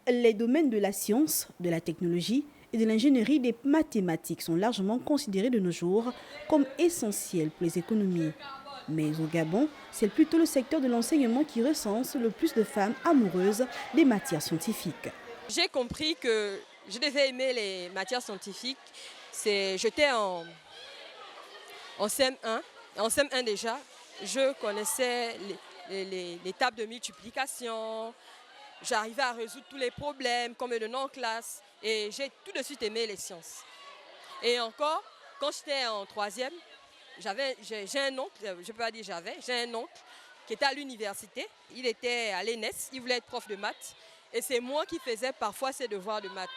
Les domaines de la science, de la technologie et de l'ingénierie des mathématiques sont largement considérés de nos jours comme essentiels pour les économies. Mais au Gabon, c'est plutôt le secteur de l'enseignement qui recense le plus de femmes amoureuses des matières scientifiques. J'ai compris que je devais aimer les matières scientifiques. J'étais en CM1. En CM1 déjà, je connaissais les tables de multiplication. J'arrivais à résoudre tous les problèmes qu'on me donnait en classe. Et j'ai tout de suite aimé les sciences. Et encore, quand j'étais en troisième, j'ai un oncle, je peux pas dire j'ai un oncle qui était à l'université. Il était à l'ENS, il voulait être prof de maths. Et c'est moi qui faisais parfois ses devoirs de maths.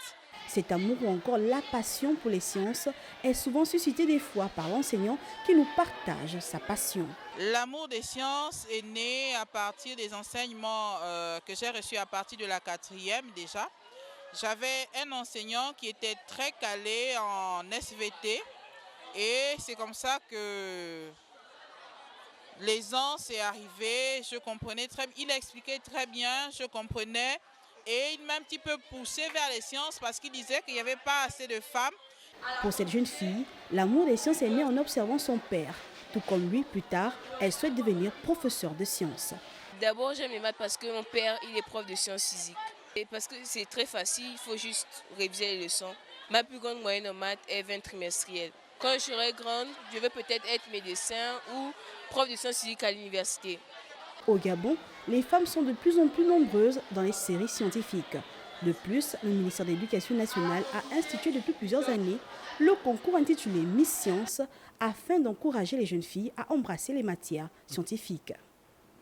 Cet amour ou encore la passion pour les sciences est souvent suscité des fois par l'enseignant qui nous partage sa passion. L'amour des sciences est né à partir des enseignements que j'ai reçus à partir de la 4e déjà. J'avais un enseignant qui était très calé en SVT et c'est comme ça que l'aisance est arrivée. Je comprenais très bien, il expliquait très bien, je comprenais. Et il m'a un petit peu poussé vers les sciences parce qu'il disait qu'il n'y avait pas assez de femmes. Pour cette jeune fille, l'amour des sciences est né en observant son père. Tout comme lui, plus tard, elle souhaite devenir professeure de sciences. D'abord, j'aime les maths parce que mon père, il est prof de sciences physiques. Et parce que c'est très facile, il faut juste réviser les leçons. Ma plus grande moyenne en maths est 20 trimestriels. Quand je serai grande, je vais peut-être être médecin ou prof de sciences physiques à l'université. Au Gabon, les femmes sont de plus en plus nombreuses dans les séries scientifiques. De plus, le ministère de l'Éducation nationale a institué depuis plusieurs années le concours intitulé Miss Science afin d'encourager les jeunes filles à embrasser les matières scientifiques.